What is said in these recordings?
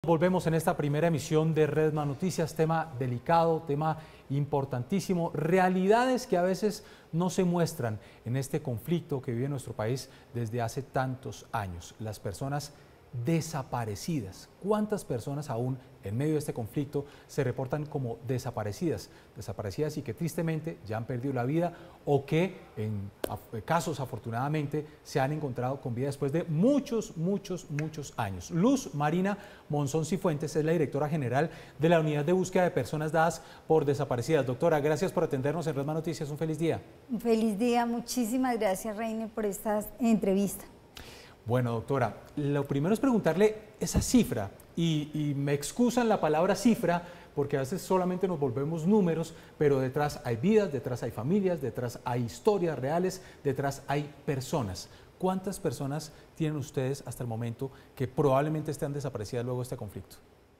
Volvemos en esta primera emisión de Redman Noticias, tema delicado, tema importantísimo, realidades que a veces no se muestran en este conflicto que vive nuestro país desde hace tantos años. Las personas desaparecidas. ¿Cuántas personas aún en medio de este conflicto se reportan como desaparecidas? Desaparecidas y que tristemente ya han perdido la vida o que en casos afortunadamente se han encontrado con vida después de muchos años. Luz Marina Monzón Cifuentes es la directora general de la Unidad de Búsqueda de Personas Dadas por Desaparecidas. Doctora, gracias por atendernos en Redman Noticias. Un feliz día. Un feliz día. Muchísimas gracias, Reiner, por esta entrevista. Bueno, doctora, lo primero es preguntarle esa cifra y me excusan la palabra cifra porque a veces solamente nos volvemos números, pero detrás hay vidas, detrás hay familias, detrás hay historias reales, detrás hay personas. ¿Cuántas personas tienen ustedes hasta el momento que probablemente estén desaparecidas luego de este conflicto?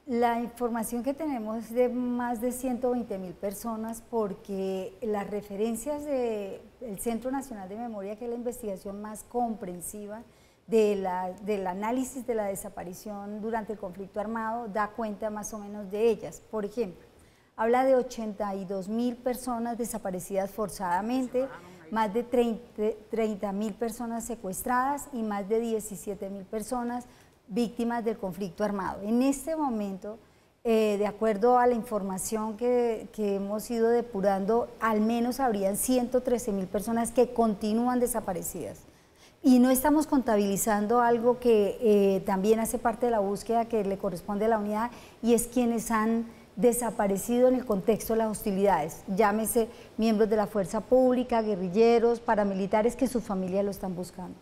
La información que tenemos es de más de 120.000 personas porque las referencias del Centro Nacional de Memoria, que es la investigación más comprensiva del análisis de la desaparición durante el conflicto armado, da cuenta más o menos de ellas. Por ejemplo, habla de 82.000 personas desaparecidas forzadamente, más de 30.000 personas secuestradas y más de 17.000 personas víctimas del conflicto armado. En este momento, de acuerdo a la información que hemos ido depurando, al menos habrían 113.000 personas que continúan desaparecidas. Y no estamos contabilizando algo que también hace parte de la búsqueda que le corresponde a la unidad, y es quienes han desaparecido en el contexto de las hostilidades. Llámese miembros de la fuerza pública, guerrilleros, paramilitares que sus familias lo están buscando.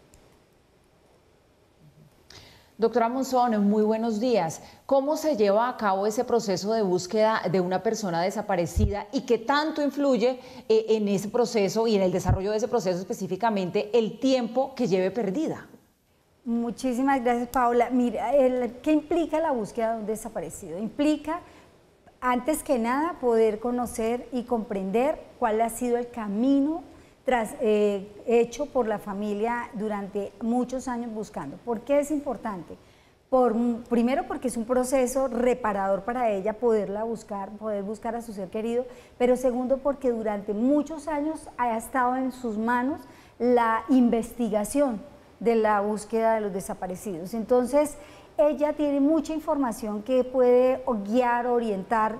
Doctora Monzón, muy buenos días. ¿Cómo se lleva a cabo ese proceso de búsqueda de una persona desaparecida y qué tanto influye en ese proceso y en el desarrollo de ese proceso específicamente el tiempo que lleve perdida? Muchísimas gracias, Paula. Mira, ¿qué implica la búsqueda de un desaparecido? Implica, antes que nada, poder conocer y comprender cuál ha sido el camino hecho por la familia durante muchos años buscando. ¿Por qué es importante? Primero porque es un proceso reparador para ella poderla buscar, poder buscar a su ser querido, pero segundo porque durante muchos años ha estado en sus manos la investigación de la búsqueda de los desaparecidos. Entonces, ella tiene mucha información que puede guiar, orientar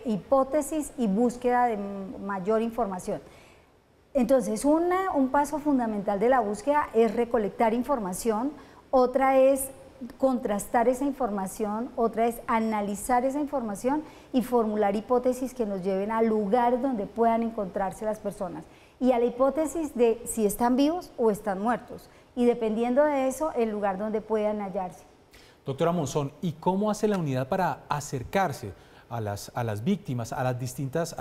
hipótesis y búsqueda de mayor información. Entonces, un paso fundamental de la búsqueda es recolectar información, otra es contrastar esa información, otra es analizar esa información y formular hipótesis que nos lleven a lugares donde puedan encontrarse las personas y a la hipótesis de si están vivos o están muertos, y dependiendo de eso, el lugar donde puedan hallarse. Doctora Monzón, ¿y cómo hace la unidad para acercarse a las víctimas, a las distintas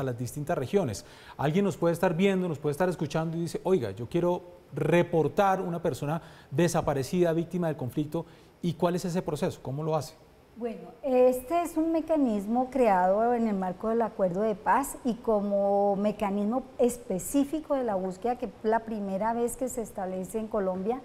regiones? Alguien nos puede estar viendo, nos puede estar escuchando y dice, oiga, yo quiero reportar una persona desaparecida, víctima del conflicto, ¿y cuál es ese proceso? ¿Cómo lo hace? Bueno, este es un mecanismo creado en el marco del Acuerdo de Paz y como mecanismo específico de la búsqueda, que es la primera vez que se establece en Colombia.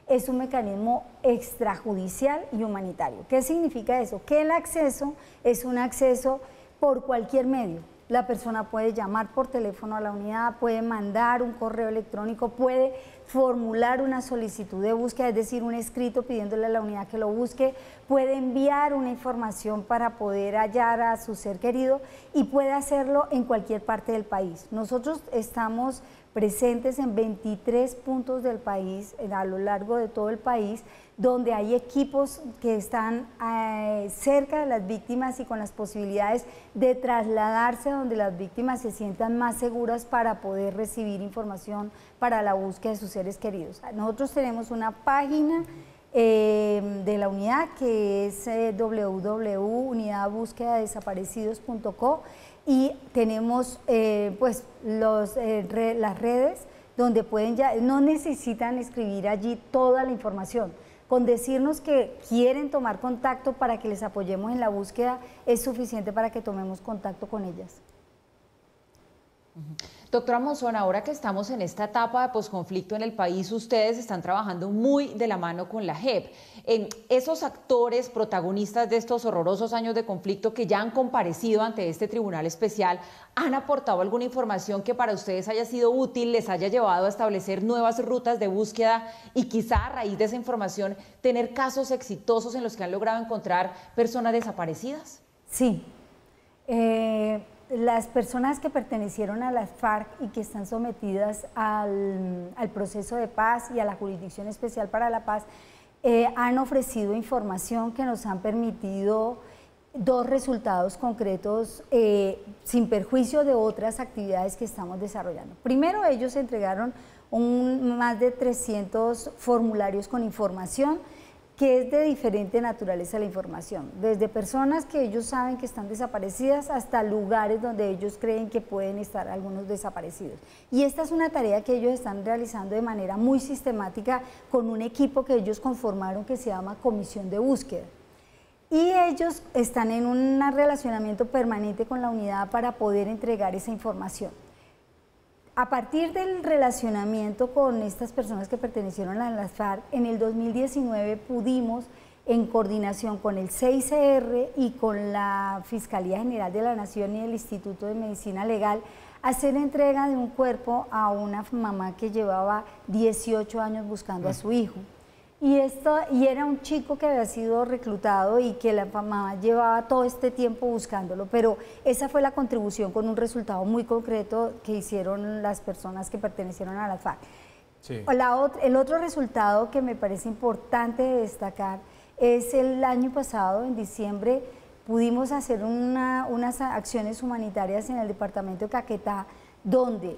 Es un mecanismo extrajudicial y humanitario. ¿Qué significa eso? Que el acceso es un acceso por cualquier medio. La persona puede llamar por teléfono a la unidad, puede mandar un correo electrónico, puede formular una solicitud de búsqueda, es decir, un escrito pidiéndole a la unidad que lo busque, puede enviar una información para poder hallar a su ser querido y puede hacerlo en cualquier parte del país. Nosotros estamos presentes en 23 puntos del país, a lo largo de todo el país, donde hay equipos que están cerca de las víctimas y con las posibilidades de trasladarse donde las víctimas se sientan más seguras para poder recibir información para la búsqueda de sus seres queridos. Nosotros tenemos una página de la unidad que es www.unidadbúsquedadesaparecidos.co y tenemos las redes donde no necesitan escribir allí toda la información. Con decirnos que quieren tomar contacto para que les apoyemos en la búsqueda es suficiente para que tomemos contacto con ellas. Doctora Monzón, ahora que estamos en esta etapa de posconflicto en el país, ustedes están trabajando muy de la mano con la JEP. Esos actores protagonistas de estos horrorosos años de conflicto que ya han comparecido ante este tribunal especial, ¿han aportado alguna información que para ustedes haya sido útil, les haya llevado a establecer nuevas rutas de búsqueda y quizá a raíz de esa información tener casos exitosos en los que han logrado encontrar personas desaparecidas? Sí. Las personas que pertenecieron a las FARC y que están sometidas al proceso de paz y a la Jurisdicción Especial para la Paz han ofrecido información que nos han permitido dos resultados concretos sin perjuicio de otras actividades que estamos desarrollando. Primero, ellos entregaron más de 300 formularios con información que es de diferente naturaleza la información, desde personas que ellos saben que están desaparecidas hasta lugares donde ellos creen que pueden estar algunos desaparecidos. Y esta es una tarea que ellos están realizando de manera muy sistemática con un equipo que ellos conformaron que se llama Comisión de Búsqueda. Y ellos están en un relacionamiento permanente con la unidad para poder entregar esa información. A partir del relacionamiento con estas personas que pertenecieron a las FARC, en el 2019 pudimos, en coordinación con el CICR y con la Fiscalía General de la Nación y el Instituto de Medicina Legal, hacer entrega de un cuerpo a una mamá que llevaba 18 años buscando a su hijo. Y era un chico que había sido reclutado y que la mamá llevaba todo este tiempo buscándolo, pero esa fue la contribución con un resultado muy concreto que hicieron las personas que pertenecieron a la FARC. Sí. El otro resultado que me parece importante destacar es el año pasado, en diciembre, pudimos hacer unas acciones humanitarias en el departamento de Caquetá, donde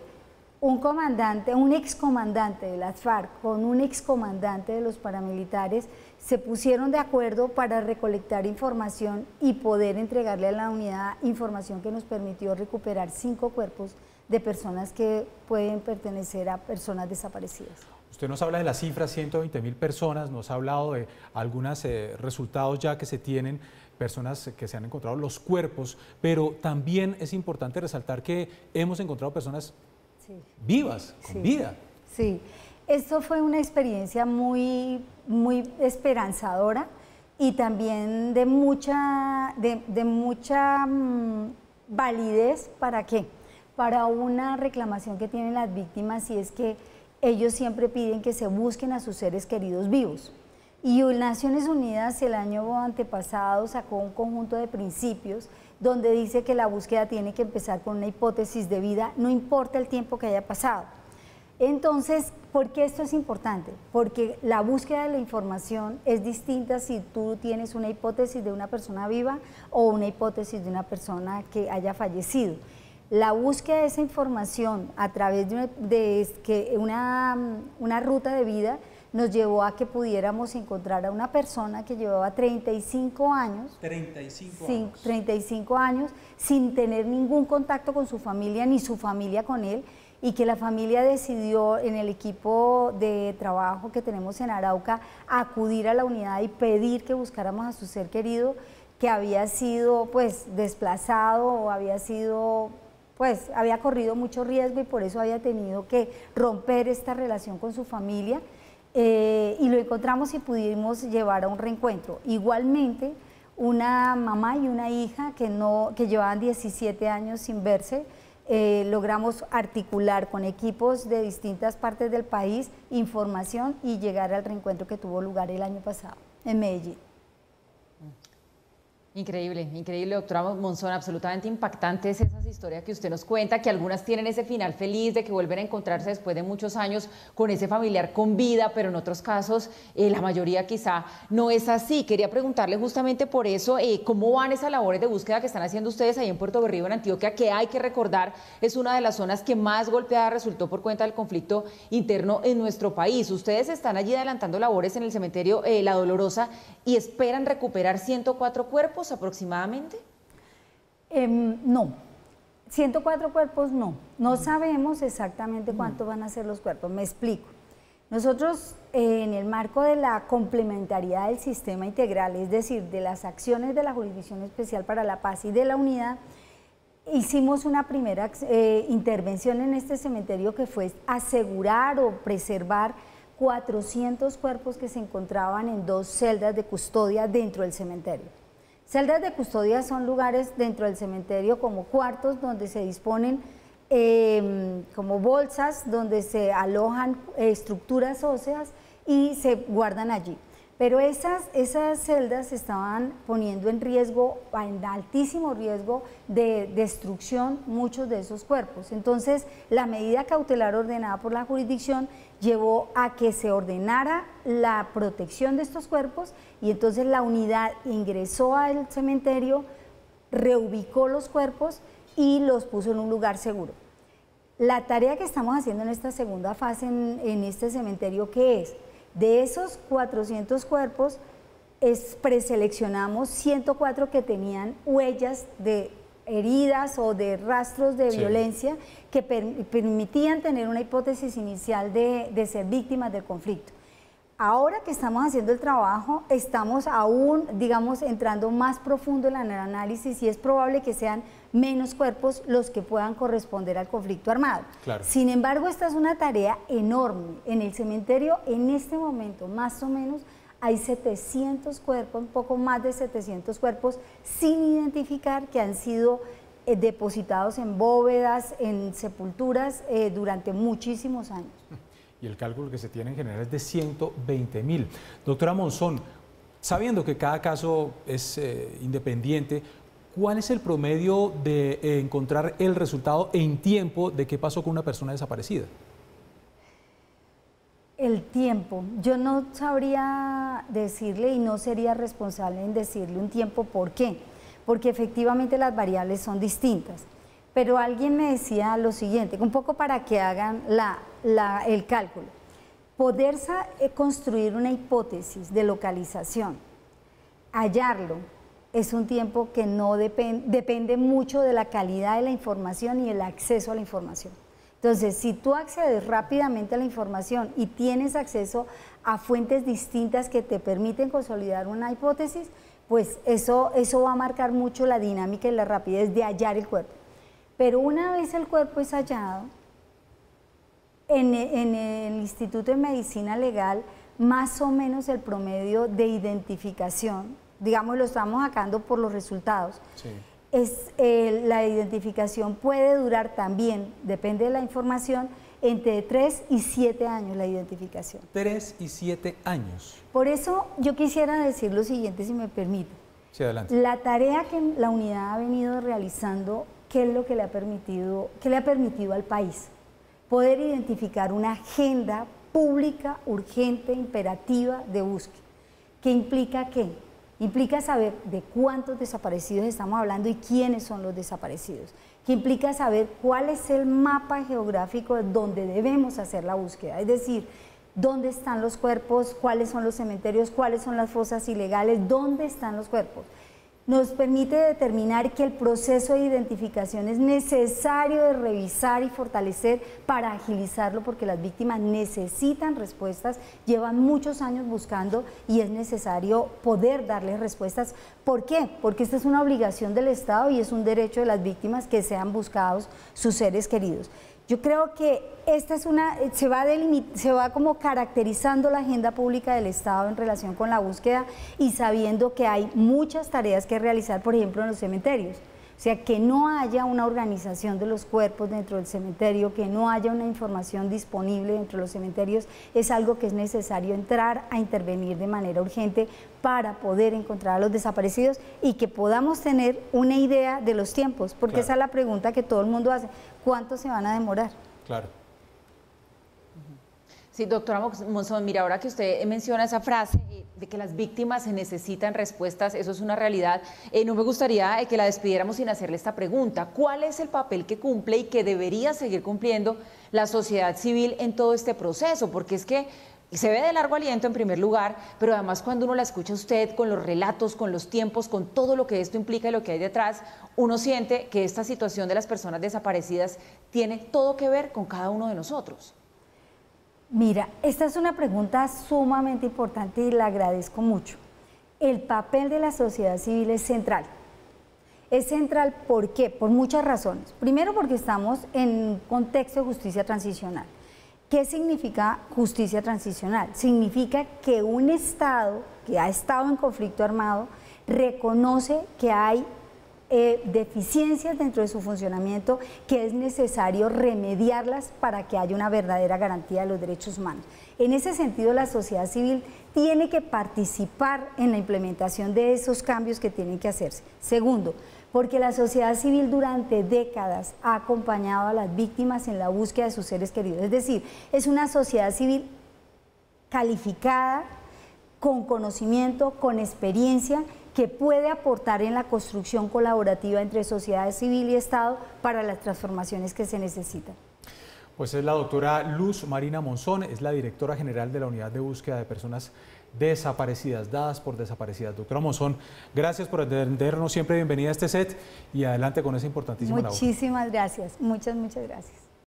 un excomandante de las FARC con un excomandante de los paramilitares se pusieron de acuerdo para recolectar información y poder entregarle a la unidad información que nos permitió recuperar 5 cuerpos de personas que pueden pertenecer a personas desaparecidas. Usted nos habla de las cifras, 120.000 personas, nos ha hablado de algunos resultados ya que se tienen, personas que se han encontrado los cuerpos, pero también es importante resaltar que hemos encontrado personas vivas, con vida. Sí, esto fue una experiencia muy esperanzadora y también de mucha validez. ¿Para qué? Para una reclamación que tienen las víctimas, y es que ellos siempre piden que se busquen a sus seres queridos vivos. Y Naciones Unidas el año antepasado sacó un conjunto de principios donde dice que la búsqueda tiene que empezar con una hipótesis de vida, no importa el tiempo que haya pasado. Entonces, ¿por qué esto es importante? Porque la búsqueda de la información es distinta si tú tienes una hipótesis de una persona viva o una hipótesis de una persona que haya fallecido. La búsqueda de esa información a través de una ruta de vida nos llevó a que pudiéramos encontrar a una persona que llevaba 35 años, 35 años sin tener ningún contacto con su familia ni su familia con él, y que la familia decidió en el equipo de trabajo que tenemos en Arauca acudir a la unidad y pedir que buscáramos a su ser querido que había sido desplazado o había corrido mucho riesgo y por eso había tenido que romper esta relación con su familia. Y lo encontramos y pudimos llevar a un reencuentro. Igualmente, una mamá y una hija que llevaban 17 años sin verse, logramos articular con equipos de distintas partes del país información y llegar al reencuentro que tuvo lugar el año pasado en Medellín. Increíble, increíble, doctora Monzón, absolutamente impactantes esas historias que usted nos cuenta, que algunas tienen ese final feliz de que vuelven a encontrarse después de muchos años con ese familiar con vida, pero en otros casos la mayoría quizá no es así. Quería preguntarle justamente por eso, ¿cómo van esas labores de búsqueda que están haciendo ustedes ahí en Puerto Berrío, en Antioquia, que hay que recordar es una de las zonas que más golpeada resultó por cuenta del conflicto interno en nuestro país? Ustedes están allí adelantando labores en el cementerio La Dolorosa y esperan recuperar 104 cuerpos aproximadamente. No, 104 cuerpos no sabemos exactamente cuántos van a ser los cuerpos. Me explico. Nosotros en el marco de la complementariedad del sistema integral, es decir, de las acciones de la Jurisdicción Especial para la Paz y de la unidad, hicimos una primera intervención en este cementerio que fue asegurar o preservar 400 cuerpos que se encontraban en 2 celdas de custodia dentro del cementerio. Celdas de custodia son lugares dentro del cementerio como cuartos donde se disponen como bolsas donde se alojan estructuras óseas y se guardan allí. Pero esas celdas estaban poniendo en riesgo, en altísimo riesgo de destrucción muchos de esos cuerpos. Entonces, la medida cautelar ordenada por la jurisdicción llevó a que se ordenara la protección de estos cuerpos y entonces la unidad ingresó al cementerio, reubicó los cuerpos y los puso en un lugar seguro. La tarea que estamos haciendo en esta segunda fase en este cementerio, ¿qué es? De esos 400 cuerpos, preseleccionamos 104 que tenían huellas de heridas o de rastros de violencia que permitían tener una hipótesis inicial de ser víctimas del conflicto. Ahora que estamos haciendo el trabajo, estamos aún, digamos, entrando más profundo en el análisis y es probable que sean menos cuerpos los que puedan corresponder al conflicto armado. Claro. Sin embargo, esta es una tarea enorme. En el cementerio, en este momento, más o menos, hay 700 cuerpos, un poco más de 700 cuerpos sin identificar que han sido depositados en bóvedas, en sepulturas durante muchísimos años. Y el cálculo que se tiene en general es de 120.000. Doctora Monzón, sabiendo que cada caso es independiente, ¿cuál es el promedio de encontrar el resultado en tiempo de qué pasó con una persona desaparecida? El tiempo, yo no sabría decirle y no sería responsable en decirle un tiempo. ¿Por qué? Porque efectivamente las variables son distintas. Pero alguien me decía lo siguiente, un poco para que hagan el cálculo. Poder construir una hipótesis de localización, hallarlo, es un tiempo que no depende mucho de la calidad de la información y el acceso a la información. Entonces, si tú accedes rápidamente a la información y tienes acceso a fuentes distintas que te permiten consolidar una hipótesis, pues eso va a marcar mucho la dinámica y la rapidez de hallar el cuerpo. Pero una vez el cuerpo es hallado, en el Instituto de Medicina Legal, más o menos el promedio de identificación, digamos, lo estamos sacando por los resultados, la identificación puede durar también, depende de la información, entre 3 y 7 años la identificación. 3 y 7 años. Por eso yo quisiera decir lo siguiente, si me permite. Sí, adelante. La tarea que la unidad ha venido realizando, ¿qué es lo que le ha permitido al país? Poder identificar una agenda pública, urgente, imperativa de búsqueda. ¿Qué implica qué? Implica saber de cuántos desaparecidos estamos hablando y quiénes son los desaparecidos. Que implica saber cuál es el mapa geográfico donde debemos hacer la búsqueda. Es decir, dónde están los cuerpos, cuáles son los cementerios, cuáles son las fosas ilegales, dónde están los cuerpos. Nos permite determinar que el proceso de identificación es necesario de revisar y fortalecer para agilizarlo, porque las víctimas necesitan respuestas, llevan muchos años buscando y es necesario poder darles respuestas. ¿Por qué? Porque esta es una obligación del Estado y es un derecho de las víctimas que sean buscados sus seres queridos. Yo creo que esta es se va como caracterizando la agenda pública del Estado en relación con la búsqueda y sabiendo que hay muchas tareas que realizar, por ejemplo, en los cementerios. O sea, que no haya una organización de los cuerpos dentro del cementerio, que no haya una información disponible dentro de los cementerios, es algo que es necesario entrar a intervenir de manera urgente para poder encontrar a los desaparecidos y que podamos tener una idea de los tiempos, porque esa es la pregunta que todo el mundo hace, ¿cuánto se van a demorar? Claro. Sí, doctora Monzón, mira, ahora que usted menciona esa frase de que las víctimas se necesitan respuestas, eso es una realidad. No me gustaría que la despidiéramos sin hacerle esta pregunta. ¿Cuál es el papel que cumple y que debería seguir cumpliendo la sociedad civil en todo este proceso? Porque es que se ve de largo aliento en primer lugar, pero además cuando uno la escucha a usted con los relatos, con los tiempos, con todo lo que esto implica y lo que hay detrás, uno siente que esta situación de las personas desaparecidas tiene todo que ver con cada uno de nosotros. Mira, esta es una pregunta sumamente importante y la agradezco mucho. El papel de la sociedad civil es central. Es central, ¿por qué? Por muchas razones. Primero, porque estamos en un contexto de justicia transicional. ¿Qué significa justicia transicional? Significa que un Estado que ha estado en conflicto armado reconoce que hay deficiencias dentro de su funcionamiento, que es necesario remediarlas para que haya una verdadera garantía de los derechos humanos. En ese sentido, la sociedad civil tiene que participar en la implementación de esos cambios que tienen que hacerse. Segundo, porque la sociedad civil durante décadas ha acompañado a las víctimas en la búsqueda de sus seres queridos. Es decir, es una sociedad civil calificada, con conocimiento, con experiencia, que puede aportar en la construcción colaborativa entre sociedad civil y Estado para las transformaciones que se necesitan. Pues es la doctora Luz Marina Monzón, es la directora general de la Unidad de Búsqueda de Personas Desaparecidas, dadas por desaparecidas. Doctora Monzón, gracias por atendernos, siempre bienvenida a este set y adelante con esa importantísima labor. Muchísimas gracias, muchas gracias.